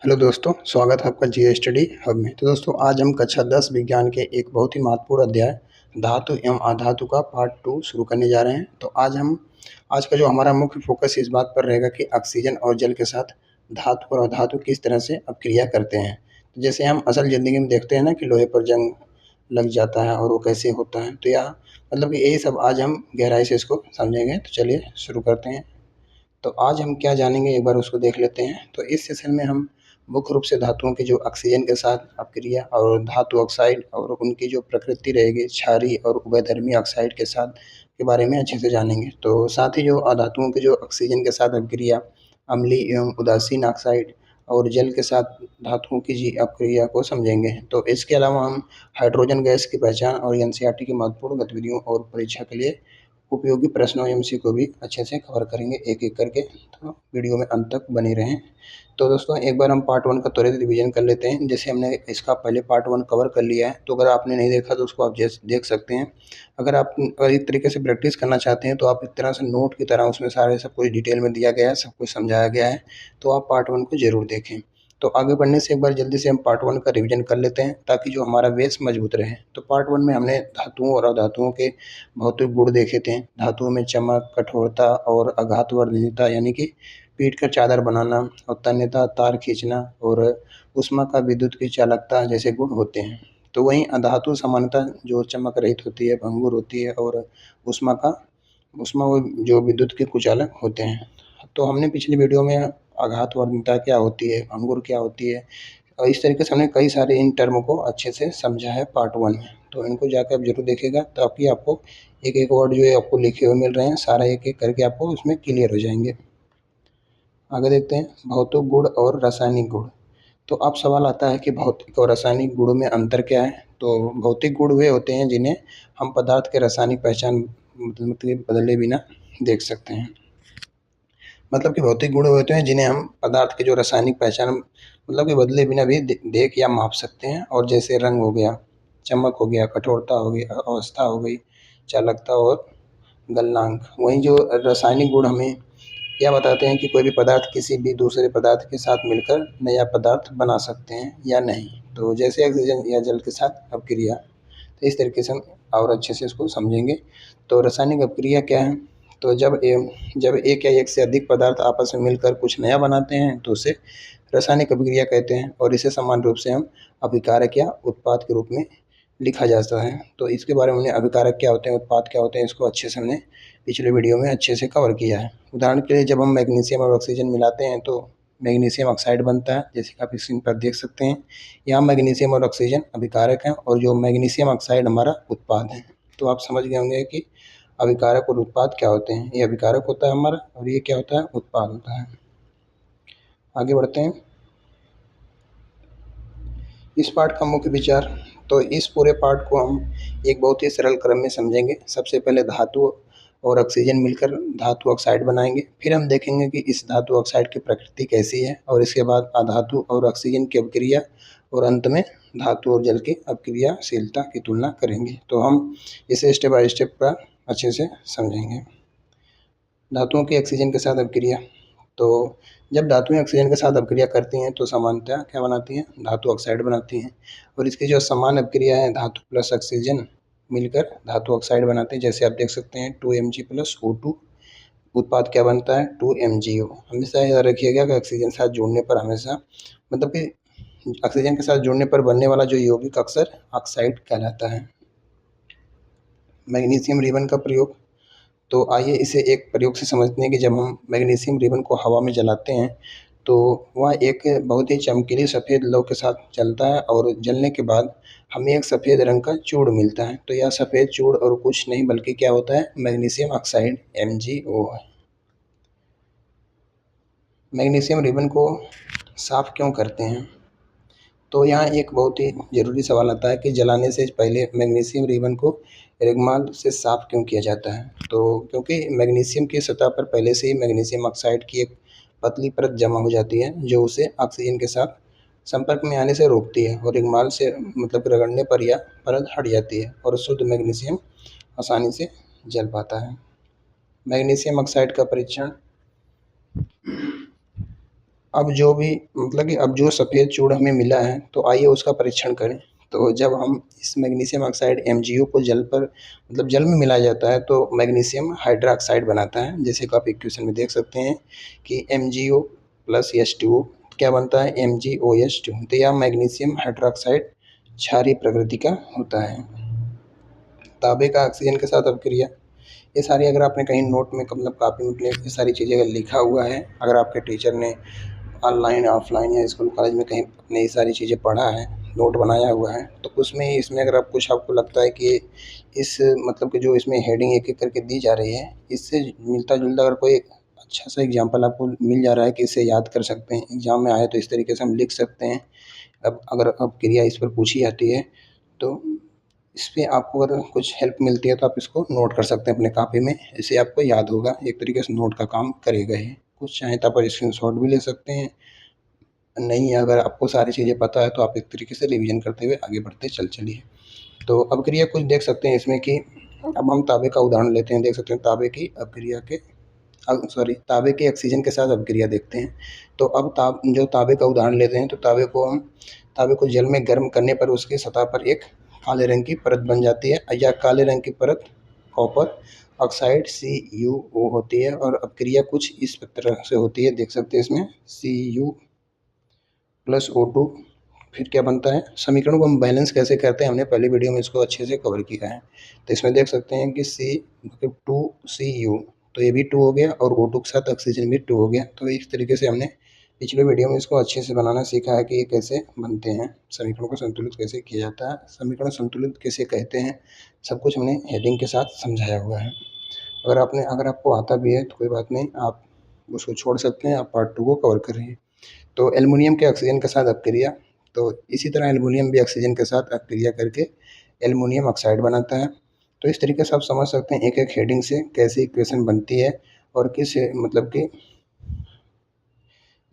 Hello दोस्तों, स्वागत है आपका जीएस स्टडी हब में। तो दोस्तों आज हम कक्षा 10 विज्ञान के एक बहुत ही महत्वपूर्ण अध्याय धातु एवं अधातु का पार्ट 2 शुरू करने जा रहे हैं। तो आज का जो हमारा मुख्य फोकस इस बात पर रहेगा कि ऑक्सीजन और जल के साथ धातु और अधातु किस तरह से अपक्रिया करते हैं। तो जैसे हम असल ज़िंदगी में देखते हैं ना कि लोहे पर जंग लग जाता है और वो कैसे होता है, तो यह मतलब कि यही सब आज हम गहराई से इसको समझेंगे। तो चलिए शुरू करते हैं। तो आज हम क्या जानेंगे एक बार उसको देख लेते हैं। तो इस सेशन में हम मुख्य रूप से धातुओं की जो ऑक्सीजन के साथ अपक्रिया और धातु ऑक्साइड और उनकी जो प्रकृति रहेगी क्षारीय और उभयधर्मी ऑक्साइड के साथ के बारे में अच्छे से जानेंगे। तो साथ ही जो अधातुओं की जो ऑक्सीजन के साथ अपक्रिया अम्लीय एवं उदासीन ऑक्साइड और जल के साथ धातुओं की जी अपक्रिया को समझेंगे। तो इसके अलावा हम हाइड्रोजन गैस की पहचान और एनसीईआरटी की महत्वपूर्ण गतिविधियों और परीक्षा के लिए उपयोगी प्रश्नों एमसी को भी अच्छे से कवर करेंगे एक-एक करके। तो वीडियो में अंत तक बने रहें। तो दोस्तों एक बार हम पार्ट 1 का त्वरित रिवीजन कर लेते हैं। जैसे हमने इसका पहले पार्ट 1 कवर कर लिया है, तो अगर आपने नहीं देखा तो उसको आप देख सकते हैं। अगर एक तरीके से प्रैक्टिस करना चाहते हैं तो आप एक तरह से नोट की तरह उसमें सारे सब कुछ डिटेल में दिया गया है, सब कुछ समझाया गया है। तो आप पार्ट 1 को ज़रूर देखें। तो आगे बढ़ने से एक बार जल्दी से हम पार्ट 1 का रिवीजन कर लेते हैं ताकि जो हमारा बेस मजबूत रहे। तो पार्ट 1 में हमने धातुओं और अधातुओं के भौतिक गुण देखे थे। धातुओं में चमक, कठोरता और आघातवर्धनीयता यानी कि पीट कर चादर बनाना और तन्यता, तार खींचना और ऊष्मा का विद्युत की चालकता जैसे गुण होते हैं। तो वहीं अधातु सामान्यतः जो चमक रहित होती है, भंगुर होती है और ऊष्मा वो जो विद्युत के कुचालक होते हैं। तो हमने पिछली वीडियो में आघातवर्धनीयता क्या होती है, भंगुर क्या होती है और इस तरीके से हमने कई सारे इन टर्म को अच्छे से समझा है पार्ट 1 में। तो इनको जाकर आप ज़रूर देखिएगा ताकि आपको एक-एक वर्ड जो है आपको लिखे हुए मिल रहे हैं, सारा एक-एक करके आपको उसमें क्लियर हो जाएँगे। आगे देखते हैं भौतिक गुण और रासायनिक गुण। तो अब सवाल आता है कि भौतिक और रासायनिक गुणों में अंतर क्या है? तो भौतिक गुण वे होते हैं जिन्हें हम पदार्थ के रासायनिक पहचान मतलब कि बदले बिना देख सकते हैं। मतलब कि भौतिक गुण होते हैं जिन्हें हम पदार्थ के जो रासायनिक पहचान मतलब कि बदले बिना भी देख या माप सकते हैं। और जैसे रंग हो गया, चमक हो गया, कठोरता हो गई, अवस्था हो गई, चालकता और गलनांक। वहीं जो रासायनिक गुण हमें यह बताते हैं कि कोई भी पदार्थ किसी भी दूसरे पदार्थ के साथ मिलकर नया पदार्थ बना सकते हैं या नहीं। तो जैसे ऑक्सीजन या जल के साथ अपक्रिया। तो इस तरीके से हम और अच्छे से इसको समझेंगे। तो रासायनिक अपक्रिया क्या है? तो जब एक या एक से अधिक पदार्थ आपस में मिलकर कुछ नया बनाते हैं तो उसे रासायनिक अभिक्रिया कहते हैं और इसे सामान्य रूप से हम अभिकारक या उत्पाद के रूप में लिखा जाता है। तो इसके बारे में हमने अभिकारक क्या होते हैं, उत्पाद क्या होते हैं, इसको अच्छे से हमने पिछले वीडियो में अच्छे से कवर किया है। उदाहरण के लिए जब हम मैग्नीशियम और ऑक्सीजन मिलाते हैं तो मैग्नीशियम ऑक्साइड बनता है, जैसे कि आप स्क्रीन पर देख सकते हैं। यहाँ मैग्नीशियम और ऑक्सीजन अभिकारक हैं और जो मैग्नीशियम ऑक्साइड हमारा उत्पाद है। तो आप समझ गए होंगे कि अभिकारक और उत्पाद क्या होते हैं। ये अभिकारक होता है हमारा और ये क्या होता है, उत्पाद होता है। आगे बढ़ते हैं। इस पाठ का मुख्य विचार। तो इस पूरे पाठ को हम एक बहुत ही सरल क्रम में समझेंगे। सबसे पहले धातु और ऑक्सीजन मिलकर धातु ऑक्साइड बनाएंगे, फिर हम देखेंगे कि इस धातु ऑक्साइड की प्रकृति कैसी है और इसके बाद अधातु और ऑक्सीजन की अपक्रिया और अंत में धातु और जल की अपक्रियाशीलता की तुलना करेंगे। तो हम इसे स्टेप बाय स्टेप पर अच्छे से समझेंगे। धातुओं की ऑक्सीजन के साथ अपक्रिया। तो जब धातुएं ऑक्सीजन के साथ अपक्रिया करती हैं तो सामान्यतः क्या बनाती हैं, धातु ऑक्साइड बनाती हैं। और इसकी जो समान अपक्रिया है धातु प्लस ऑक्सीजन मिलकर धातु ऑक्साइड बनाते हैं। जैसे आप देख सकते हैं 2Mg प्लस O2 उत्पाद क्या बनता है, 2MgO। हमेशा याद रखिएगा कि ऑक्सीजन के साथ जुड़ने पर हमेशा मतलब कि ऑक्सीजन के साथ जुड़ने पर बनने वाला जो यौगिक अक्सर ऑक्साइड कहलाता है। मैग्नीशियम रिबन का प्रयोग। तो आइए इसे एक प्रयोग से समझते हैं कि जब हम मैग्नीशियम रिबन को हवा में जलाते हैं तो वह एक बहुत ही चमकीली सफ़ेद लौ के साथ जलता है और जलने के बाद हमें एक सफ़ेद रंग का चूड़ मिलता है। तो यह सफ़ेद चूड़ और कुछ नहीं बल्कि क्या होता है, मैग्नीशियम ऑक्साइड MgO है। मैग्नीशियम रिबन को साफ़ क्यों करते हैं? तो यहाँ एक बहुत ही ज़रूरी सवाल आता है कि जलाने से पहले मैग्नीशियम रिबन को रेगमाल से साफ़ क्यों किया जाता है? तो क्योंकि मैग्नीशियम की सतह पर पहले से ही मैग्नीशियम ऑक्साइड की एक पतली परत जमा हो जाती है जो उसे ऑक्सीजन के साथ संपर्क में आने से रोकती है और रेगमाल से मतलब रगड़ने पर यह परत हट जाती है और शुद्ध मैग्नीशियम आसानी से जल पाता है। मैग्नीशियम ऑक्साइड का परीक्षण। अब जो भी मतलब कि अब जो सफ़ेद चूर्ण हमें मिला है तो आइए उसका परीक्षण करें। तो जब हम इस मैग्नीशियम ऑक्साइड MgO को जल पर मतलब जल में मिलाया जाता है तो मैग्नीशियम हाइड्रॉक्साइड बनाता है। जैसे कि आप इक्वेशन में देख सकते हैं कि MgO प्लस H2O क्या बनता है, MgOH2। तो यह मैग्नीशियम हाइड्रॉक्साइड क्षारीय प्रकृति का होता है। तांबे का ऑक्सीजन के साथ अपक्रिया, ये सारी अगर आपने कहीं नोट में मतलब कॉपी में अपने ये सारी चीज़ें अगर लिखा हुआ है, अगर आपके टीचर ने ऑनलाइन ऑफलाइन या स्कूल कॉलेज में कहीं अपने ये सारी चीज़ें पढ़ा है, नोट बनाया हुआ है, तो उसमें इसमें अगर आप कुछ आपको लगता है कि इस मतलब कि जो इसमें हेडिंग एक एक करके दी जा रही है, इससे मिलता जुलता अगर कोई अच्छा सा एग्जाम्पल आपको मिल जा रहा है कि इसे याद कर सकते हैं, एग्जाम में आए तो इस तरीके से हम लिख सकते हैं। अब अगर अब क्रिया इस पर पूछी जाती है तो इस पे आपको अगर कुछ हेल्प मिलती है तो आप इसको नोट कर सकते हैं अपने कॉपी में, इससे आपको याद होगा, एक तरीके से नोट का काम करेगा ये। कुछ चाहें तो आप स्क्रीनशॉट भी ले सकते हैं, नहीं अगर आपको सारी चीज़ें पता है तो आप एक तरीके से रिवीजन करते हुए आगे बढ़ते चलिए। तो अपक्रिया कुछ देख सकते हैं इसमें कि अब हम तांबे का उदाहरण लेते हैं, देख सकते हैं तांबे की अपक्रिया के तांबे के ऑक्सीजन के साथ अपक्रिया देखते हैं। तो अब जो तांबे का उदाहरण लेते हैं तो तांबे को जल में गर्म करने पर उसकी सतह पर एक काले रंग की परत बन जाती है। यह काले रंग की परत कॉपर ऑक्साइड CuO होती है और अपक्रिया कुछ इस तरह से होती है, देख सकते हैं इसमें Cu प्लस O2 फिर क्या बनता है। समीकरण को हम बैलेंस कैसे करते हैं हमने पहली वीडियो में इसको अच्छे से कवर किया है। तो इसमें देख सकते हैं कि C2Cu तो ये भी 2 हो गया और O2 के साथ ऑक्सीजन भी 2 हो गया। तो इस तरीके से हमने पिछले वीडियो में इसको अच्छे से बनाना सीखा है कि ये कैसे बनते हैं, समीकरणों को संतुलित कैसे किया जाता है, समीकरण संतुलित कैसे कहते हैं, सब कुछ हमने हेडिंग के साथ समझाया हुआ है। अगर आपको आता भी है तो कोई बात नहीं, आप उसको छोड़ सकते हैं, आप पार्ट 2 को कवर करिए। तो एल्युमिनियम के ऑक्सीजन के साथ अपक्रिया, तो इसी तरह एल्युमिनियम भी ऑक्सीजन के साथ अपक्रिया करके एल्युमिनियम ऑक्साइड बनाता है। तो इस तरीके से आप समझ सकते हैं एक एक हेडिंग से कैसे इक्वेशन बनती है और किस मतलब कि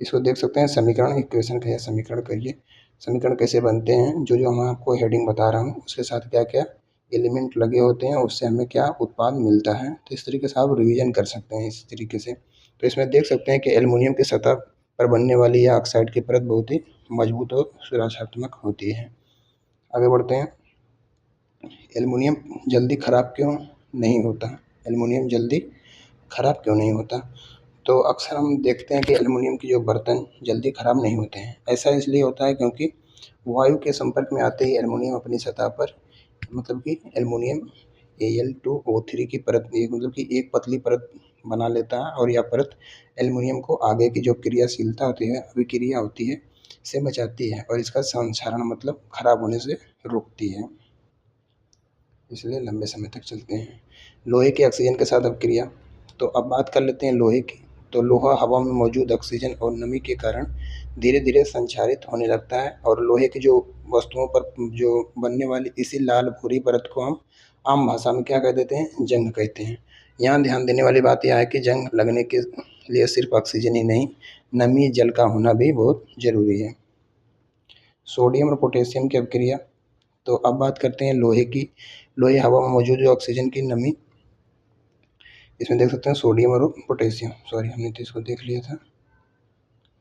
इसको देख सकते हैं समीकरण, इक्वेशन का समीकरण कहिए, समीकरण कैसे बनते हैं, जो मैं आपको हेडिंग बता रहा हूँ उसके साथ क्या क्या एलिमेंट लगे होते हैं, उससे हमें क्या उत्पाद मिलता है। तो इस तरीके से आप रिवीजन कर सकते हैं इस तरीके से। तो इसमें देख सकते हैं कि एल्युमिनियम की सतह पर बनने वाली यह ऑक्साइड की परत बहुत ही मजबूत और सुरक्षात्मक होती है। आगे बढ़ते हैं। एल्युमिनियम जल्दी ख़राब क्यों नहीं होता, एल्युमिनियम जल्दी ख़राब क्यों नहीं होता। तो अक्सर हम देखते हैं कि एल्युमिनियम के जो बर्तन जल्दी ख़राब नहीं होते हैं। ऐसा इसलिए होता है क्योंकि वायु के संपर्क में आते ही एल्युमिनियम अपनी सतह पर मतलब कि एल्युमिनियम Al2O3 की परत मतलब कि एक पतली परत बना लेता है और यह परत एल्युमिनियम को आगे की जो क्रियाशीलता होती है, अभिक्रिया होती है, से बचाती है और इसका संक्षारण मतलब खराब होने से रोकती है, इसलिए लंबे समय तक चलते हैं। लोहे के ऑक्सीजन के साथ अपक्रिया, तो अब बात कर लेते हैं लोहे की। तो लोहा हवा में मौजूद ऑक्सीजन और नमी के कारण धीरे धीरे संक्षारित होने लगता है और लोहे की जो वस्तुओं पर जो बनने वाली इसी लाल भूरी परत को हम आम भाषा में क्या कह देते हैं, जंग कहते हैं। यहाँ ध्यान देने वाली बात यह है कि जंग लगने के लिए सिर्फ ऑक्सीजन ही नहीं, नमी जल का होना भी बहुत ज़रूरी है। सोडियम और पोटेशियम की अपक्रिया, तो अब बात करते हैं लोहे की। लोहे हवा में मौजूद जो ऑक्सीजन की नमी, इसमें देख सकते हैं सोडियम और पोटेशियम, सॉरी हमने तो इसको देख लिया था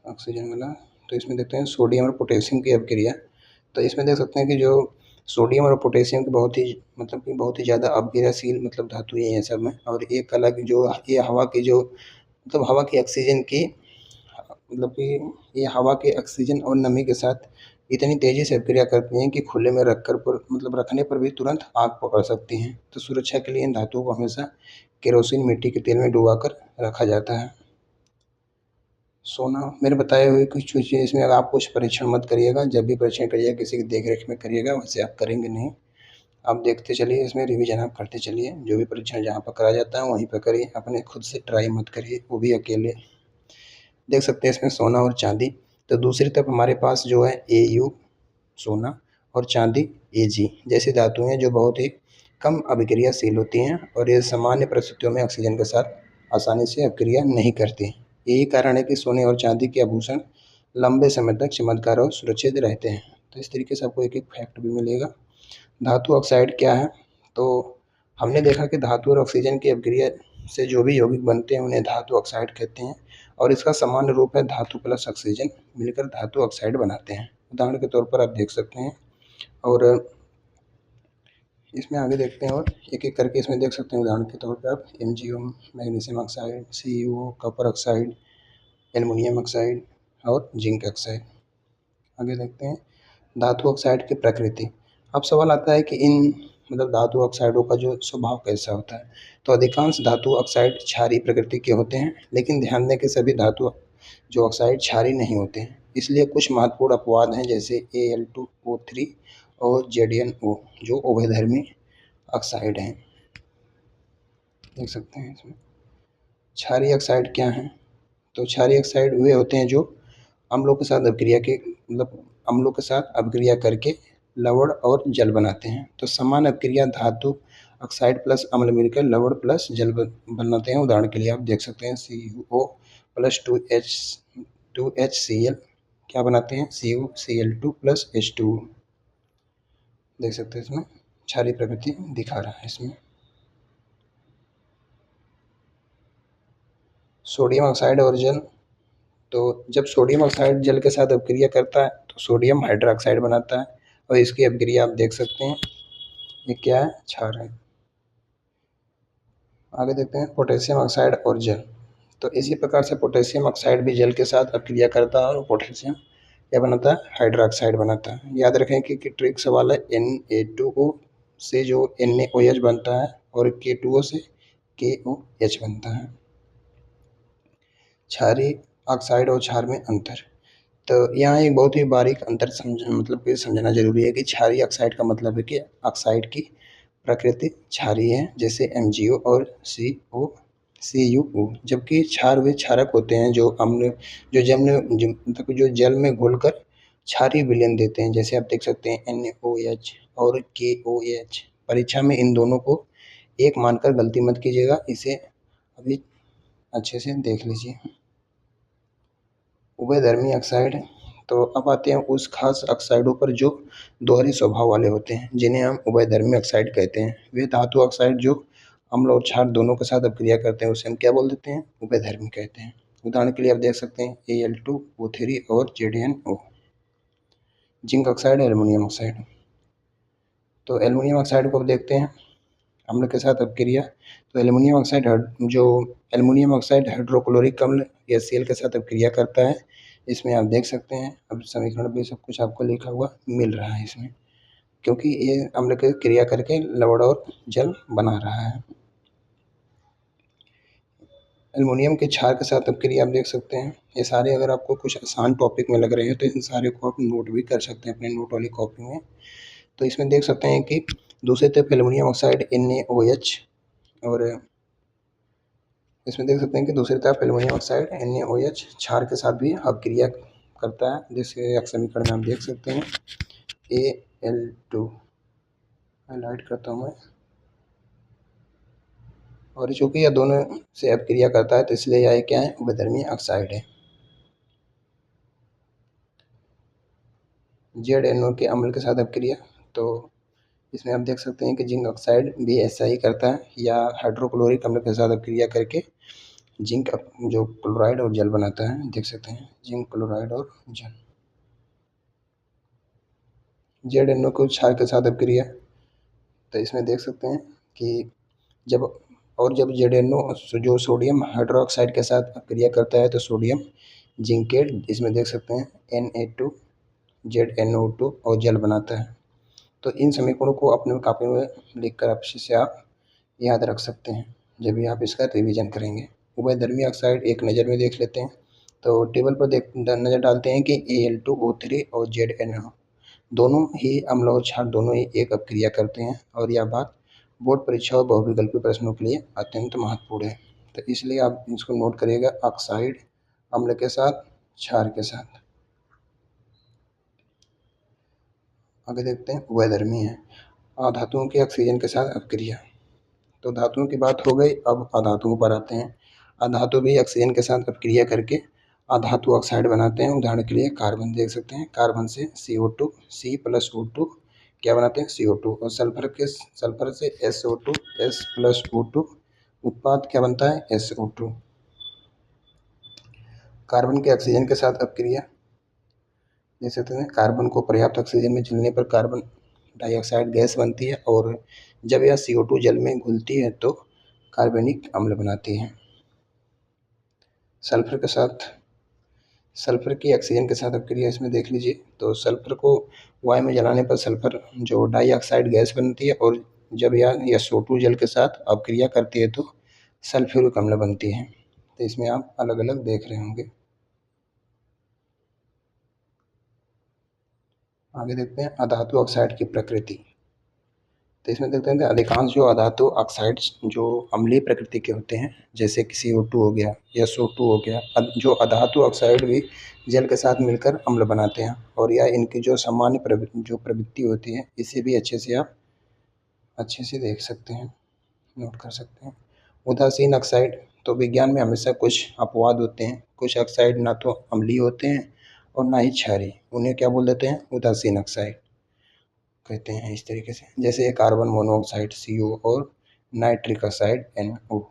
ऑक्सीजन वाला। तो इसमें देखते हैं सोडियम और पोटेशियम की अपक्रिया। तो इसमें देख सकते हैं कि जो सोडियम और पोटेशियम की बहुत ही मतलब कि बहुत ही ज़्यादा अपक्रियाशील मतलब धातुएं हैं सब में, और एक अलग जो ये हवा की जो मतलब हवा की ऑक्सीजन की मतलब कि ये हवा के ऑक्सीजन और नमी के साथ इतनी तेज़ी से अपक्रिया करती हैं कि खुले में रखकर पर मतलब रखने पर भी तुरंत आग पकड़ सकती हैं। तो सुरक्षा के लिए इन धातुओं को हमेशा केरोसिन मिट्टी के तेल में डुबाकर रखा जाता है। सोना, मेरे बताए हुए कुछ चीज़ें इसमें अगर आप कुछ परीक्षण मत करिएगा, जब भी परीक्षण करिएगा किसी की देख रेख में करिएगा, वैसे आप करेंगे नहीं। आप देखते चलिए, इसमें रिवीजन आप करते चलिए, जो भी परीक्षण जहाँ पर कराया जाता है वहीं पर करिए, अपने खुद से ट्राई मत करिए, वो भी अकेले। देख सकते हैं इसमें सोना और चांदी। तो दूसरी तरफ हमारे पास जो है Au सोना और चांदी Ag जैसी धातुएं जो बहुत ही कम अभिक्रियाशील होती हैं और ये सामान्य परिस्थितियों में ऑक्सीजन के साथ आसानी से अभिक्रिया नहीं करती। यही कारण है कि सोने और चांदी के आभूषण लंबे समय तक चमकदार और सुरक्षित रहते हैं। तो इस तरीके से आपको एक एक फैक्ट भी मिलेगा। धातु ऑक्साइड क्या है, तो हमने देखा कि धातु और ऑक्सीजन की अभिक्रिया से जो भी यौगिक बनते हैं उन्हें धातु ऑक्साइड कहते हैं और इसका सामान्य रूप है धातु प्लस ऑक्सीजन मिलकर धातु ऑक्साइड बनाते हैं। उदाहरण के तौर पर आप देख सकते हैं। और इसमें आगे देखते हैं और एक एक करके इसमें देख सकते हैं। उदाहरण के तौर पर आप MgO magnesium oxide, CuO copper oxide, aluminium oxide और जिंक ऑक्साइड। आगे देखते हैं धातु ऑक्साइड की प्रकृति। अब सवाल आता है कि इन धातु ऑक्साइडों का जो स्वभाव कैसा होता है। तो अधिकांश धातु ऑक्साइड क्षारीय प्रकृति के होते हैं, लेकिन ध्यान दें कि सभी धातु जो ऑक्साइड क्षारीय नहीं होते हैं। इसलिए कुछ महत्वपूर्ण अपवाद हैं, जैसे Al2O3 और ZnO जो उभयधर्मी ऑक्साइड हैं। देख सकते हैं इसमें। क्षारीय ऑक्साइड क्या हैं? तो क्षारीय ऑक्साइड वे होते हैं जो अम्लों के साथ अभिक्रिया के अम्लों के साथ अभिक्रिया करके लवण और जल बनाते हैं। तो समान अभिक्रिया धातु ऑक्साइड प्लस अम्ल मिलकर लवण प्लस जल बनाते हैं। उदाहरण के लिए आप देख सकते हैं CuO प्लस 2HCl क्या बनाते हैं? CuCl2 plus H2O। देख सकते हैं इसमें क्षारीय प्रकृति दिखा रहा है। इसमें सोडियम ऑक्साइड और जल। तो जब सोडियम ऑक्साइड जल के साथ अभिक्रिया करता है तो सोडियम हाइड्रोक्साइड बनाता है, और इसकी अभिक्रिया आप देख सकते हैं। ये क्या है? क्षार है। आगे देखते हैं पोटेशियम ऑक्साइड और जल। तो इसी प्रकार से पोटेशियम ऑक्साइड भी जल के साथ अभिक्रिया करता है और पोटेशियम क्या बनाता है? हाइड्रोक्साइड बनाता है। याद रखें कि ट्रिक सवाल है। Na2O से जो NaOH बनता है और K2O से KOH बनता है। क्षारीय ऑक्साइड और क्षार में अंतर। तो यहाँ एक बहुत ही बारीक अंतर समझना जरूरी है कि क्षारीय ऑक्साइड का मतलब है कि ऑक्साइड की प्रकृति क्षारीय है, जैसे MgO और CuO, जबकि क्षार वे क्षारक होते हैं जो जो जल में घुलकर क्षारीय विलयन देते हैं, जैसे आप देख सकते हैं NaOH और KOH। परीक्षा में इन दोनों को एक मानकर गलती मत कीजिएगा, इसे अभी अच्छे से देख लीजिए। उभयधर्मी ऑक्साइड। तो अब आते हैं उस खास ऑक्साइडों पर जो दोहरे स्वभाव वाले होते हैं, जिन्हें हम उभयधर्मी ऑक्साइड कहते हैं। वे धातु ऑक्साइड जो अम्ल और क्षार दोनों के साथ अभिक्रिया करते हैं उसे हम क्या बोल देते हैं? उभयधर्मी कहते हैं। उदाहरण के लिए आप देख सकते हैं Al2O3 और ZnO। Zinc oxide, aluminium oxide. तो एल्युमिनियम ऑक्साइड को अब देखते हैं अम्ल के साथ अभिक्रिया। तो एल्युमिनियम ऑक्साइड हाइड्रोक्लोरिक अम्ल HCl के साथ अभिक्रिया करता है। इसमें आप देख सकते हैं, अब समीकरण भी सब कुछ आपको लिखा हुआ मिल रहा है इसमें, क्योंकि ये अम्ल की क्रिया करके लवण और जल बना रहा है। एल्युमिनियम के क्षार के साथ अभिक्रिया आप देख सकते हैं। ये सारे अगर आपको कुछ आसान टॉपिक में लग रहे हैं तो इन सारे को आप नोट भी कर सकते हैं अपने नोट वाली कॉपी में। तो इसमें देख सकते हैं कि दूसरी तरफ एल्युमिनियम ऑक्साइड NaOH, और इसमें देख सकते हैं कि दूसरी तरफ एल्युमिनियम ऑक्साइड NaOH क्षार के साथ भी अभिक्रिया करता है, जैसे समीकरण में आप देख सकते हैं Al2। हाईलाइट करता हूँ मैं। और चूंकि यह दोनों से अभिक्रिया करता है तो इसलिए यह क्या है? उभयधर्मी ऑक्साइड है। ZnO के अम्ल के साथ अभिक्रिया। तो इसमें आप देख सकते हैं कि जिंक ऑक्साइड भी ऐसा ही करता है, या हाइड्रोक्लोरिक अम्ल के साथ अभिक्रिया करके जिंक जो क्लोराइड और जल बनाता है। देख सकते हैं जिंक क्लोराइड और जल। ZnO को क्षार के साथ अभिक्रिया। तो इसमें देख सकते हैं कि जब ZnO जो सोडियम हाइड्रोक्साइड के साथ अभिक्रिया करता है तो सोडियम जिंकेट, इसमें देख सकते हैं Na2 ZnO2 और जल बनाता है। तो इन समीकरणों को अपने कॉपी में लिखकर अच्छे से आप याद रख सकते हैं जब भी आप इसका रिवीजन करेंगे। उभयधर्मी ऑक्साइड एक नज़र में देख लेते हैं। तो टेबल पर नज़र डालते हैं कि Al2O3 और ZnO दोनों ही अम्ल और क्षार दोनों ही एक अभिक्रिया करते हैं, और यह बात बोर्ड परीक्षा और बहुविकल्पी प्रश्नों के लिए अत्यंत महत्वपूर्ण है। तो इसलिए आप इसको नोट करिएगा, ऑक्साइड अम्ल के साथ, क्षार के साथ। आगे देखते हैं उभयधर्मी है। अधातुओं की ऑक्सीजन के साथ अभिक्रिया। तो धातुओं की बात हो गई, अब अधातुओं पर आते हैं। अधातु भी ऑक्सीजन के साथ अभिक्रिया करके अधातु ऑक्साइड बनाते हैं। उदाहरण के लिए कार्बन देख सकते हैं, कार्बन से CO2 C प्लस O2 क्या बनाते हैं? CO2। और सल्फर से SO2 S प्लस O2 उत्पाद क्या बनता है? SO2। कार्बन के ऑक्सीजन के साथ अपक्रिया, देख सकते हैं कार्बन को पर्याप्त ऑक्सीजन में जलने पर कार्बन डाइऑक्साइड गैस बनती है और जब यह CO2 जल में घुलती है तो कार्बनिक अम्ल बनाती है। सल्फर के साथ, सल्फर की ऑक्सीजन के साथ अपक्रिया इसमें देख लीजिए। तो सल्फर को वायु में जलाने पर सल्फर जो डाइऑक्साइड गैस बनती है और जब यह SO2 जल के साथ अपक्रिया करती है तो सल्फ्यूरिक अम्ल बनती है। तो इसमें आप अलग अलग देख रहे होंगे। आगे देखते हैं अधातु ऑक्साइड की प्रकृति। तो इसमें देखते हैं कि अधिकांश जो अधातु ऑक्साइड्स जो अम्लीय प्रकृति के होते हैं, जैसे कि CO2 हो गया या SO2 हो गया, जो अधातु ऑक्साइड भी जल के साथ मिलकर अम्ल बनाते हैं और या इनकी जो सामान्य जो प्रवृत्ति होती है इसे भी आप अच्छे से देख सकते हैं, नोट कर सकते हैं। उदासीन ऑक्साइड, तो विज्ञान में हमेशा कुछ अपवाद होते हैं। कुछ ऑक्साइड ना तो अम्लीय होते हैं और ना ही क्षारीय, उन्हें क्या बोल देते हैं, उदासीन ऑक्साइड कहते हैं इस तरीके से, जैसे कार्बन मोनोऑक्साइड CO और नाइट्रिक ऑक्साइड NO।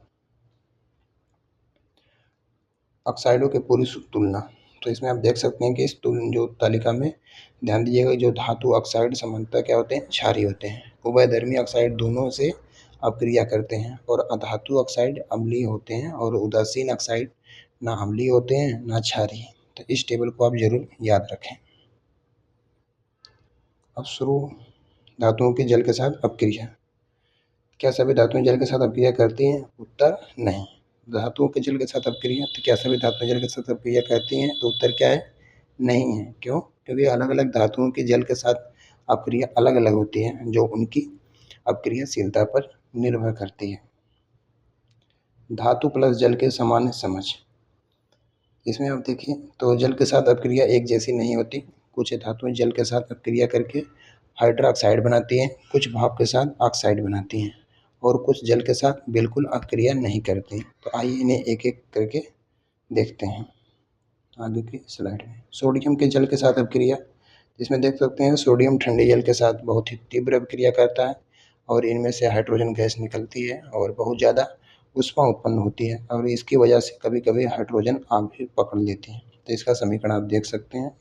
ऑक्साइडों की पूरी तुलना, तो इसमें आप देख सकते हैं कि इस जो तालिका में ध्यान दीजिएगा, जो धातु ऑक्साइड सामान्यतः क्या होते हैं, क्षारीय होते हैं। उभयधर्मी ऑक्साइड दोनों से अपक्रिया करते हैं और अधातु ऑक्साइड अम्लीय होते हैं और उदासीन ऑक्साइड ना अम्लीय होते हैं ना क्षारीय। तो इस टेबल को आप जरूर याद रखें। अब शुरू, धातुओं की जल के साथ अपक्रिया। क्या सभी धातुएं जल के साथ अपक्रिया करती हैं? उत्तर नहीं। धातुओं के जल के साथ अपक्रिया, तो क्या सभी धातुएं जल के साथ अपक्रिया करती हैं? तो उत्तर क्या है, नहीं है। क्यों? क्योंकि अलग अलग धातुओं की जल के साथ अपक्रिया अलग अलग होती है, जो उनकी अपक्रियाशीलता पर निर्भर करती है। धातु प्लस जल के सामान्य समझ, इसमें आप देखिए तो जल के साथ अपक्रिया एक जैसी नहीं होती। कुछ धातुएं जल के साथ अपक्रिया करके हाइड्रोक्साइड बनाती हैं, कुछ भाप के साथ ऑक्साइड बनाती हैं और कुछ जल के साथ बिल्कुल अपक्रिया नहीं करती। तो आइए इन्हें एक एक करके देखते हैं आगे की स्लाइड में। सोडियम के जल के साथ अपक्रिया, इसमें देख सकते हैं सोडियम ठंडे जल के साथ बहुत ही तीव्र अपक्रिया करता है और इनमें से हाइड्रोजन गैस निकलती है और बहुत ज़्यादा ऊष्मा उत्पन्न होती है और इसकी वजह से कभी कभी हाइड्रोजन आग भी पकड़ लेती है। तो इसका समीकरण आप देख सकते हैं।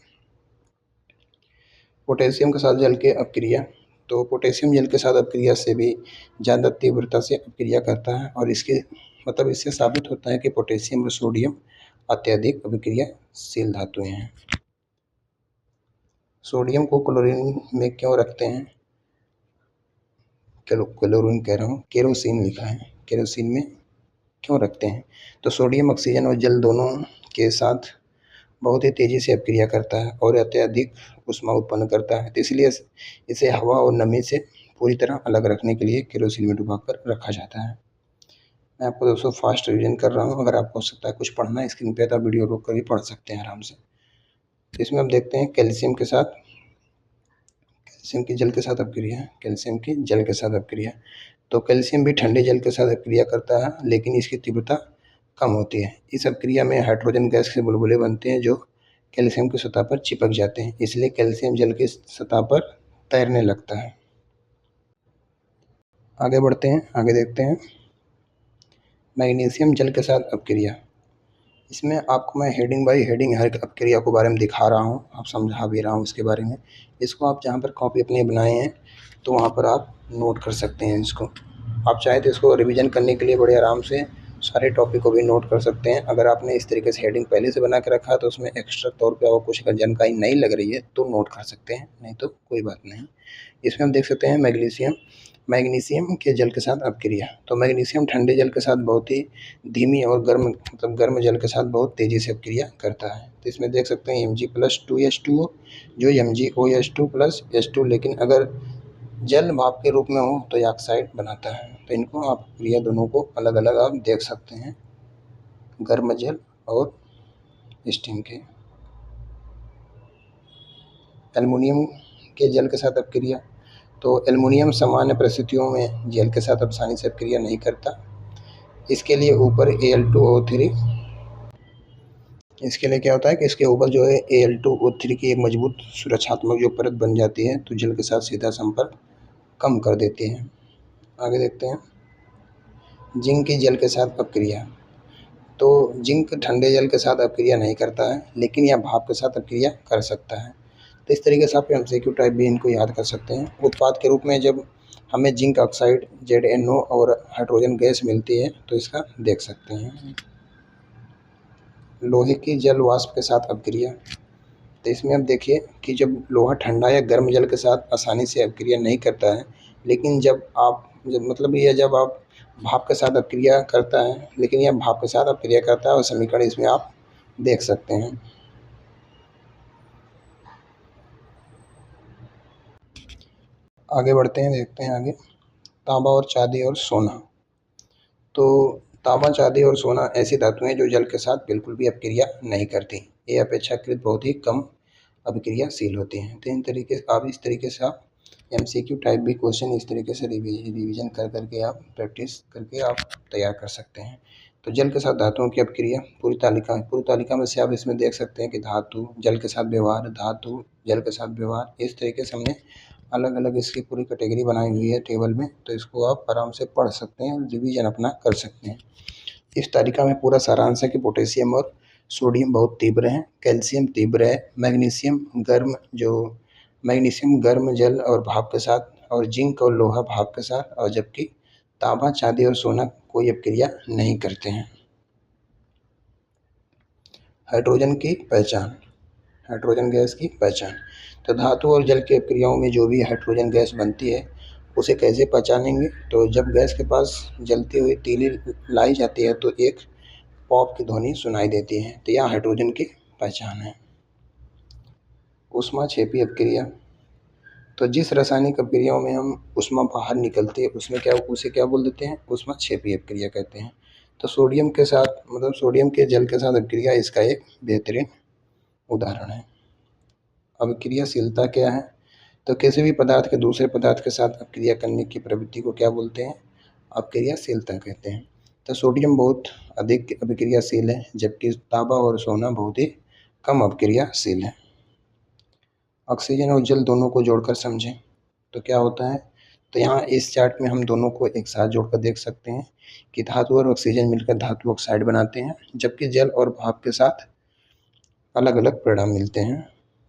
पोटेशियम के साथ जल के अपक्रिया, तो पोटेशियम जल के साथ अपक्रिया से भी ज़्यादा तीव्रता से अपक्रिया करता है और इसके मतलब इससे साबित होता है कि पोटेशियम और सोडियम अत्यधिक अपक्रियाशील धातुएं हैं। सोडियम को क्लोरीन में क्यों रखते हैं? क्लोरीन कह रहा हूँ, केरोसिन लिखा है, केरोसिन में क्यों रखते हैं? तो सोडियम ऑक्सीजन और जल दोनों के साथ बहुत ही तेज़ी से अपक्रिया करता है और अत्यधिक ऊष्मा उत्पन्न करता है, तो इसलिए इसे हवा और नमी से पूरी तरह अलग रखने के लिए केरोसिन में डुबाकर रखा जाता है। मैं आपको दोस्तों फास्ट रिवीजन कर रहा हूँ, अगर आपको हो सकता है कुछ पढ़ना है स्क्रीन पे तो आप वीडियो रोक कर भी पढ़ सकते हैं आराम से। तो इसमें हम देखते हैं कैल्शियम के साथ, कैल्शियम की जल के साथ अपक्रिया, कैल्शियम की जल के साथ अपक्रिया। तो कैल्शियम भी ठंडे जल के साथ अपक्रिया करता है लेकिन इसकी तीव्रता कम होती है। इस अपक्रिया में हाइड्रोजन गैस के बुलबुले बनते हैं जो कैल्शियम की सतह पर चिपक जाते हैं, इसलिए कैल्शियम जल की सतह पर तैरने लगता है। आगे बढ़ते हैं, आगे देखते हैं मैग्नीशियम जल के साथ अपक्रिया। इसमें आपको मैं हेडिंग बाय हेडिंग हर अपक्रिया को बारे में दिखा रहा हूँ, आप समझा भी रहा हूँ इसके बारे में। इसको आप जहाँ पर कॉपी अपनी बनाए हैं तो वहाँ पर आप नोट कर सकते हैं इसको। आप चाहे तो इसको रिवीजन करने के लिए बड़े आराम से सारे टॉपिक को भी नोट कर सकते हैं। अगर आपने इस तरीके से हेडिंग पहले से बना के रखा है तो उसमें एक्स्ट्रा तौर पे और कुछ अगर जानकारी नहीं लग रही है तो नोट कर सकते हैं, नहीं तो कोई बात नहीं। इसमें हम देख सकते हैं मैग्नीशियम, मैग्नीशियम के जल के साथ अपक्रिया। तो मैग्नीशियम ठंडे जल के साथ बहुत ही धीमी और गर्म मतलब गर्म जल के साथ बहुत तेज़ी से अपक्रिया करता है। तो इसमें देख सकते हैं Mg+2H2O जो MgOH2+H2, लेकिन अगर जल भाप के रूप में हो तो ये ऑक्साइड बनाता है। तो इनको आप क्रिया दोनों को अलग अलग आप देख सकते हैं, गर्म जल और स्टीम के। एल्युमिनियम के जल के साथ अपक्रिया, तो एल्युमिनियम सामान्य परिस्थितियों में जल के साथ आसानी से अपक्रिया नहीं करता। इसके लिए ऊपर Al2O3, इसके लिए क्या होता है कि इसके ऊपर जो है Al2O3 की एक मजबूत सुरक्षात्मक जो परत बन जाती है तो जल के साथ सीधा संपर्क कम कर देती है। आगे देखते हैं जिंक की जल के साथ अपक्रिया। तो जिंक ठंडे जल के साथ अपक्रिया नहीं करता है, लेकिन यह भाप के साथ अपक्रिया कर सकता है। तो इस तरीके से आप एमसीक्यू टाइप भी इनको याद कर सकते हैं। उत्पाद के रूप में जब हमें जिंक ऑक्साइड ZnO और हाइड्रोजन गैस मिलती है तो इसका देख सकते हैं। लोहे की जल वाष्प के साथ अपक्रिया। तो इसमें अब देखिए कि जब लोहा ठंडा या गर्म जल के साथ आसानी से अपक्रिया नहीं करता है, लेकिन जब आप भाप के साथ अपक्रिया करता है, लेकिन यह भाप के साथ अपक्रिया करता है और समीकरण इसमें आप देख सकते हैं। आगे बढ़ते हैं, देखते हैं आगे। तांबा और चांदी और सोना। तो तांबा, चांदी और सोना ऐसी धातुएं जो जल के साथ बिल्कुल भी अपक्रिया नहीं करती। ये अपेक्षाकृत बहुत ही कम अभिक्रियाशील होती हैं। तो इस तरीके से आप एमसीक्यू टाइप भी क्वेश्चन इस तरीके से रिवीजन कर करके आप प्रैक्टिस करके आप तैयार कर सकते हैं। तो जल के साथ धातुओं की अपक्रिया पूरी तालिका में से आप इसमें देख सकते हैं कि धातु जल के साथ व्यवहार, धातु जल के साथ व्यवहार, इस तरीके से हमने अलग अलग इसकी पूरी कैटेगरी बनाई हुई है टेबल में। तो इसको आप आराम से पढ़ सकते हैं, रिवीजन अपना कर सकते हैं। इस तालिका में पूरा सारांश है कि पोटेशियम और सोडियम बहुत तीव्र हैं, कैल्शियम तीव्र है, मैग्नीशियम गर्म जल और भाप के साथ, और जिंक और लोहा भाप के साथ, और जबकि तांबा, चांदी और सोना कोई अपक्रिया नहीं करते हैं। हाइड्रोजन की पहचान, हाइड्रोजन गैस की पहचान। तो धातु और जल की अपक्रियाओं में जो भी हाइड्रोजन गैस बनती है उसे कैसे पहचानेंगे? तो जब गैस के पास जलती हुई तीली लाई जाती है तो एक पॉप की ध्वनि सुनाई देती है, तो यह हाइड्रोजन की पहचान है। ऊष्माक्षेपी अपक्रिया। तो जिस रासायनिक अपक्रियाओं में हम ऊष्मा बाहर निकलती है उसे क्या बोल देते हैं? ऊष्माक्षेपी अपक्रिया कहते हैं। तो सोडियम के जल के साथ अपक्रिया इसका एक बेहतरीन उदाहरण है। अभिक्रियाशीलता क्या है? तो किसी भी पदार्थ के दूसरे पदार्थ के साथ अपक्रिया करने की प्रवृत्ति को क्या बोलते हैं? अभिक्रियाशीलता कहते हैं। तो सोडियम बहुत अधिक अभिक्रियाशील है, जबकि तांबा और सोना बहुत ही कम अभिक्रियाशील है। ऑक्सीजन और जल दोनों को जोड़कर समझें तो क्या होता है? तो यहाँ इस चार्ट में हम दोनों को एक साथ जोड़कर देख सकते हैं कि धातु और ऑक्सीजन मिलकर धातु ऑक्साइड बनाते हैं, जबकि जल और भाप के साथ अलग अलग परिणाम मिलते हैं।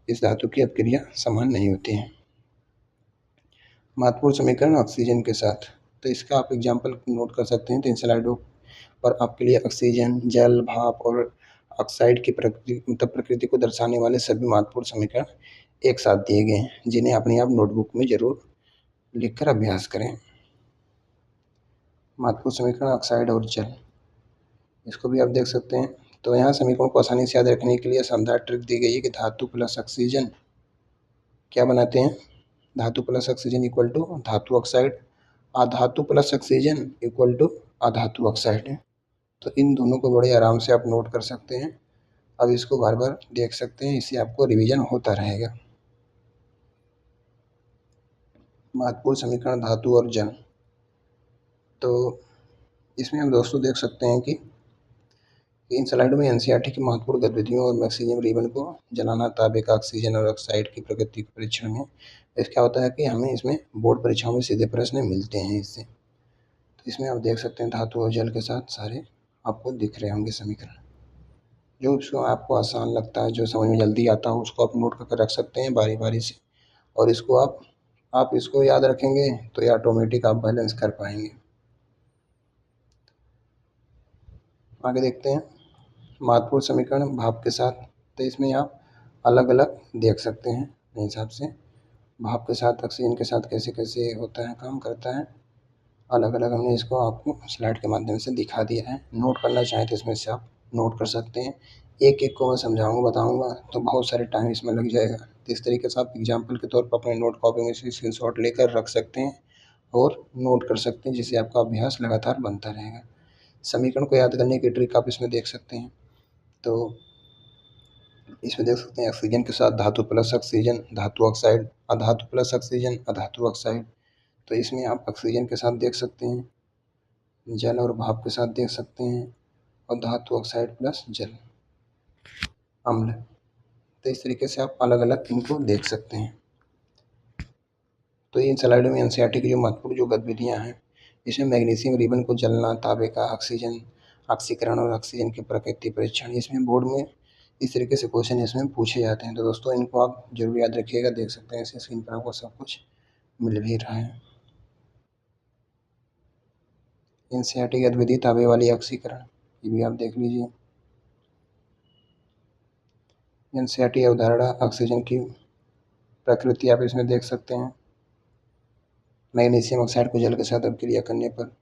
इस धातु की अपक्रिया समान नहीं होती है। महत्वपूर्ण समीकरण ऑक्सीजन के साथ। तो इसका आप एग्जाम्पल नोट कर सकते हैं। तो इन स्लाइडों पर आपके लिए ऑक्सीजन, जल, भाप और ऑक्साइड की प्रकृति को दर्शाने वाले सभी महत्वपूर्ण समीकरण एक साथ दिए गए हैं, जिन्हें अपने आप नोटबुक में जरूर लिखकर अभ्यास करें। महत्वपूर्ण समीकरण ऑक्साइड और जल, इसको भी आप देख सकते हैं। तो यहाँ समीकरणों को आसानी से याद रखने के लिए शानदार ट्रिक दी गई है कि धातु प्लस ऑक्सीजन क्या बनाते हैं? धातु प्लस ऑक्सीजन इक्वल टू धातु ऑक्साइड, अधातु प्लस ऑक्सीजन इक्वल टू अधातु ऑक्साइड है। तो इन दोनों को बड़े आराम से आप नोट कर सकते हैं। अब इसको बार बार देख सकते हैं, इससे आपको रिवीजन होता रहेगा। महत्वपूर्ण समीकरण धातु और जल। तो इसमें हम दोस्तों देख सकते हैं कि इन स्लाइडों में एनसीईआरटी की महत्वपूर्ण गतिविधियों और मैग्नीशियम रिबन को जलाना, तांबे का ऑक्सीजन और ऑक्साइड की प्रकृति के परीक्षण में क्या होता है कि हमें इसमें बोर्ड परीक्षाओं में सीधे प्रश्न मिलते हैं इससे। तो इसमें आप देख सकते हैं धातु और जल के साथ सारे आपको दिख रहे होंगे समीकरण। जो उसको आपको आसान लगता है, जो समझ में जल्दी आता हो, उसको आप नोट करके रख सकते हैं बारी बारी से, और इसको आप इसको याद रखेंगे तो ये ऑटोमेटिक आप बैलेंस कर पाएंगे। आगे देखते हैं महत्वपूर्ण समीकरण भाप के साथ। तो इसमें आप अलग अलग देख सकते हैं अपने हिसाब से, भाप के साथ ऑक्सीजन के साथ कैसे कैसे होता है, काम करता है, अलग अलग हमने इसको आपको स्लाइड के माध्यम से दिखा दिया है। नोट करना चाहें तो इसमें से आप नोट कर सकते हैं। एक एक को मैं समझाऊंगा, बताऊंगा तो बहुत सारे टाइम इसमें लग जाएगा। तो इस तरीके से आप एग्जाम्पल के तौर पर अपने नोट कॉपी में से स्क्रीनशॉट लेकर रख सकते हैं और नोट कर सकते हैं, जिससे आपका अभ्यास लगातार बनता रहेगा। समीकरण को याद करने की ट्रिक आप इसमें देख सकते हैं। तो इसमें देख सकते हैं ऑक्सीजन के साथ धातु प्लस ऑक्सीजन, धातु ऑक्साइड, अधातु प्लस ऑक्सीजन, अधातु ऑक्साइड। तो इसमें आप ऑक्सीजन के साथ देख सकते हैं, जल और भाप के साथ देख सकते हैं, और धातु ऑक्साइड प्लस जल अम्ल। तो इस तरीके से आप अलग अलग इनको देख सकते हैं। तो इन स्लाइडों में एनसीईआरटी की जो महत्वपूर्ण जो गतिविधियाँ हैं, इसमें मैग्नीशियम रिबन को जलना, तांबे का ऑक्सीजन ऑक्सीकरण और ऑक्सीजन की प्रकृति परीक्षण। इसमें बोर्ड में इस तरीके से क्वेश्चन इसमें पूछे जाते हैं। तो दोस्तों इनको आप जरूर याद रखिएगा। देख सकते हैं इस स्क्रीन पर आपको सब कुछ मिल भी रहा है। एनसीईआरटी की अद्वितीय ताबे वाली ऑक्सीकरण, ये भी आप देख लीजिए। एनसीईआरटी अवधारणा ऑक्सीजन की प्रकृति आप इसमें देख सकते हैं। मैग्नीशियम ऑक्साइड को जल के साथ अभिक्रिया करने पर।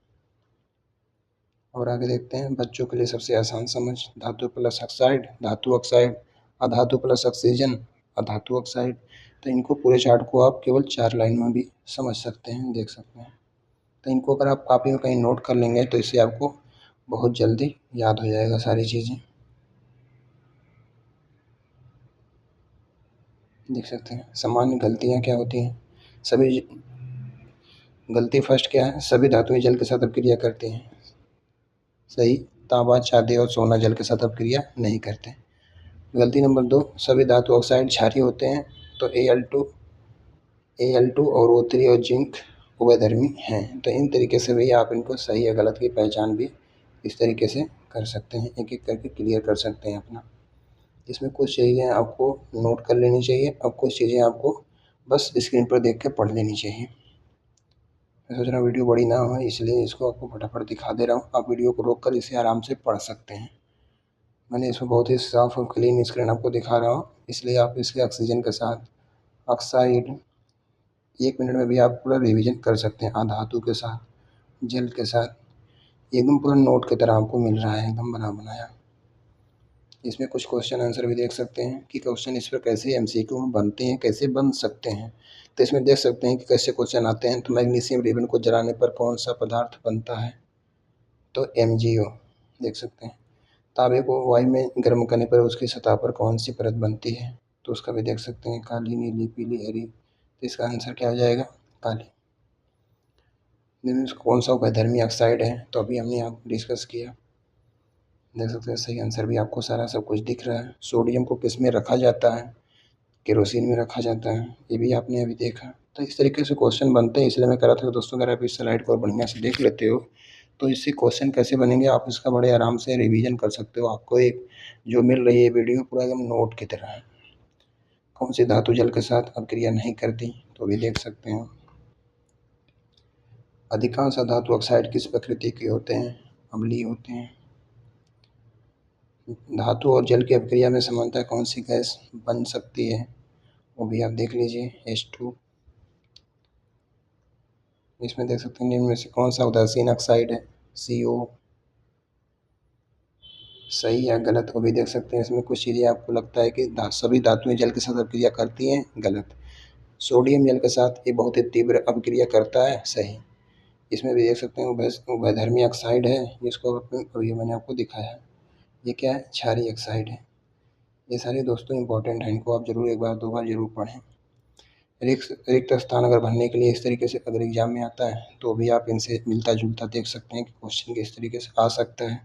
और आगे देखते हैं बच्चों के लिए सबसे आसान समझ, धातु प्लस ऑक्साइड, धातु ऑक्साइड, अधातु प्लस ऑक्सीजन, अधातु ऑक्साइड। तो इनको पूरे चार्ट को आप केवल 4 लाइन में भी समझ सकते हैं, देख सकते हैं। तो इनको अगर आप कॉपी में कहीं नोट कर लेंगे तो इससे आपको बहुत जल्दी याद हो जाएगा सारी चीज़ें। देख सकते हैं सामान्य गलतियाँ क्या होती हैं। सभी गलती फर्स्ट क्या है, सभी धातुएं जल के साथ अभिक्रिया करती हैं। सही, तांबा, चांदी और सोना जल के साथ अभिक्रिया नहीं करते। गलती नंबर 2, सभी धातु ऑक्साइड क्षारीय होते हैं। तो Al2 और O3 और जिंक उभयधर्मी हैं। तो इन तरीके से भी आप इनको सही या गलत की पहचान भी इस तरीके से कर सकते हैं, एक एक करके क्लियर कर सकते हैं अपना। इसमें कुछ चीज़ें आपको नोट कर लेनी चाहिए और कुछ चीज़ें आपको बस स्क्रीन पर देख के पढ़ लेनी चाहिए। मैं सोच रहा हूँ वीडियो बड़ी ना हो, इसलिए इसको आपको फटाफट दिखा दे रहा हूँ। आप वीडियो को रोक कर इसे आराम से पढ़ सकते हैं। मैंने इसमें बहुत ही साफ और क्लीन स्क्रीन आपको दिखा रहा हूँ, इसलिए आप इसके ऑक्सीजन के साथ ऑक्साइड 1 मिनट में भी आप पूरा रिवीजन कर सकते हैं। अधातु के साथ, जल के साथ एकदम पूरा नोट की तरह आपको मिल रहा है, एकदम बना बनाया। इसमें कुछ क्वेश्चन आंसर भी देख सकते हैं कि क्वेश्चन इस पर कैसे एमसीक्यू में बनते हैं, कैसे बन सकते हैं। तो इसमें देख सकते हैं कि कैसे क्वेश्चन आते हैं। तो मैग्नीशियम रिबन को जलाने पर कौन सा पदार्थ बनता है, तो MgO। देख सकते हैं तांबे को वायु में गर्म करने पर उसकी सतह पर कौन सी परत बनती है, तो उसका भी देख सकते हैं, काली, नीली, पीली, हरी। तो इसका आंसर क्या हो जाएगा, काली। कौन सा उभयधर्मी ऑक्साइड है, तो अभी हमने यहाँ डिस्कस किया। देख सकते हैं सही आंसर भी आपको सारा सब कुछ दिख रहा है। सोडियम को किस में रखा जाता है, केरोसिन में रखा जाता है, ये भी आपने अभी देखा। तो इस तरीके से क्वेश्चन बनते हैं, इसलिए मैं कह रहा था कि दोस्तों अगर आप इस स्लाइड को बढ़िया से देख लेते हो तो इससे क्वेश्चन कैसे बनेंगे आप इसका बड़े आराम से रिवीजन कर सकते हो। आपको एक जो मिल रही है वीडियो पूरा एकदम नोट की तरह है। कौन सी धातु जल के साथ अभिक्रिया नहीं करती, तो भी देख सकते हैं। अधिकांश धातु ऑक्साइड किस प्रकृति के होते हैं, अम्लीय होते हैं। धातु और जल की अभिक्रिया में समानतः कौन सी गैस बन सकती है, वो भी आप देख लीजिए, H2। इसमें देख सकते हैं इनमें से कौन सा उदासीन ऑक्साइड है, CO। सही या गलत को भी देख सकते हैं। इसमें कुछ चीज़ें आपको लगता है कि सभी धातुएं जल के साथ अभिक्रिया करती हैं, गलत। सोडियम जल के साथ ये बहुत ही तीव्र अभिक्रिया करता है, सही। इसमें भी देख सकते हैं उभयधर्मी ऑक्साइड है, जिसको अभी मैंने आपको दिखाया है। ये क्या है, क्षारीय ऑक्साइड है। ये सारे दोस्तों इंपॉर्टेंट हैं, इनको आप जरूर एक बार 2 बार जरूर पढ़ें। रिक्त स्थान अगर भरने के लिए इस तरीके से अगर एग्जाम में आता है तो भी आप इनसे मिलता जुलता देख सकते हैं कि क्वेश्चन किस तरीके से आ सकता है।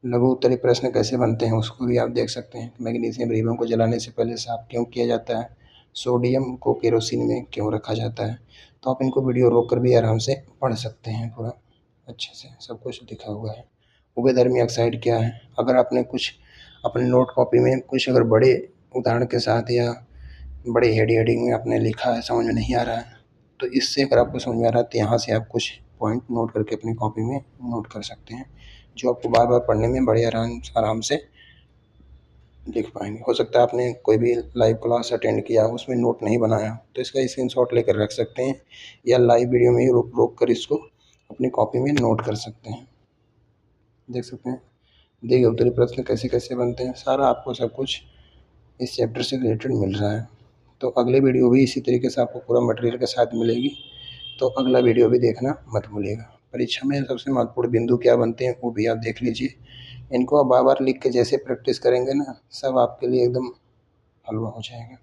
लघु उत्तरीय प्रश्न कैसे बनते हैं, उसको भी आप देख सकते हैं। मैग्नीशियम रिबन को जलाने से पहले साफ क्यों किया जाता है, सोडियम को केरोसिन में क्यों रखा जाता है। तो आप इनको वीडियो रोक कर भी आराम से पढ़ सकते हैं, पूरा अच्छे से सब कुछ लिखा हुआ है। उभयधर्मी ऑक्साइड क्या है, अगर आपने कुछ अपने नोट कॉपी में कुछ अगर बड़े उदाहरण के साथ या बड़े हेडिंग में आपने लिखा है, समझ में नहीं आ रहा है, तो इससे अगर आपको समझ में आ रहा है तो यहाँ से आप कुछ पॉइंट नोट करके अपनी कॉपी में नोट कर सकते हैं, जो आपको बार बार पढ़ने में बड़े आराम से लिख पाएंगे। हो सकता है आपने कोई भी लाइव क्लास अटेंड किया, उसमें नोट नहीं बनाया, तो इसका स्क्रीनशॉट लेकर रख सकते हैं, या लाइव वीडियो में ही रोक कर इसको अपनी कॉपी में नोट कर सकते हैं। देख सकते हैं दिए गए उत्तरीय प्रश्न कैसे कैसे बनते हैं, सारा आपको सब कुछ इस चैप्टर से रिलेटेड मिल रहा है। तो अगले वीडियो भी इसी तरीके से आपको पूरा मटेरियल के साथ मिलेगी, तो अगला वीडियो भी देखना मत भूलिएगा। परीक्षा में सबसे महत्वपूर्ण बिंदु क्या बनते हैं, वो भी आप देख लीजिए। इनको आप बार बार लिख के जैसे प्रैक्टिस करेंगे ना, सब आपके लिए एकदम हलवा हो जाएगा,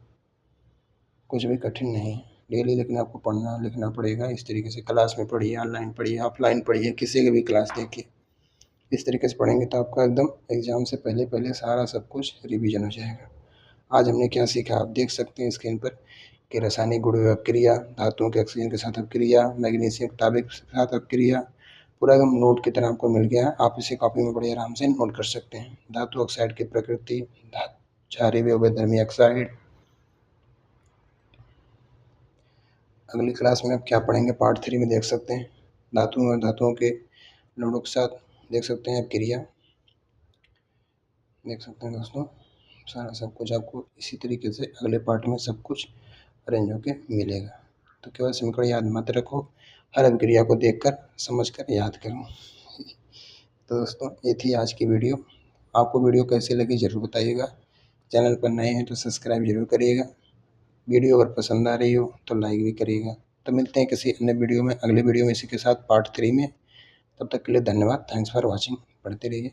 कुछ भी कठिन नहीं है। डेली लेकिन आपको पढ़ना लिखना पड़ेगा इस तरीके से। क्लास में पढ़िए, ऑनलाइन पढ़िए, ऑफलाइन पढ़िए, किसी की भी क्लास देखिए, इस तरीके से पढ़ेंगे तो आपका एकदम एग्ज़ाम से पहले पहले सारा सब कुछ रिवीजन हो जाएगा। आज हमने क्या सीखा, आप देख सकते हैं स्क्रीन पर कि रासायनिक गुण अपक्रिया, धातुओं के ऑक्सीजन के साथ अपक्रिया, मैग्नीशियम तांबे के साथ अपक्रिया, पूरा एकदम नोट की तरह आपको मिल गया है। आप इसे कॉपी में बड़े आराम से नोट कर सकते हैं। धातु ऑक्साइड की प्रकृति, क्षारीय व अवधर्मी ऑक्साइड। अगली क्लास में अब क्या पढ़ेंगे, पार्ट 3 में देख सकते हैं। धातुओं और धातुओं के लवणों के साथ देख सकते हैं क्रिया, देख सकते हैं दोस्तों। सारा सब कुछ आपको इसी तरीके से अगले पार्ट में सब कुछ अरेंज होके मिलेगा। तो केवल समीकरण याद मत रखो, हर अभिक्रिया को देखकर समझकर याद करो। तो दोस्तों ये थी आज की वीडियो। आपको वीडियो कैसी लगी ज़रूर बताइएगा। चैनल पर नए हैं तो सब्सक्राइब जरूर करिएगा। वीडियो अगर पसंद आ रही हो तो लाइक भी करिएगा। तो मिलते हैं किसी अन्य वीडियो में, अगले वीडियो में इसी के साथ पार्ट 3 में। तब तक के लिए धन्यवाद। Thanks for watching. पढ़ते रहिए।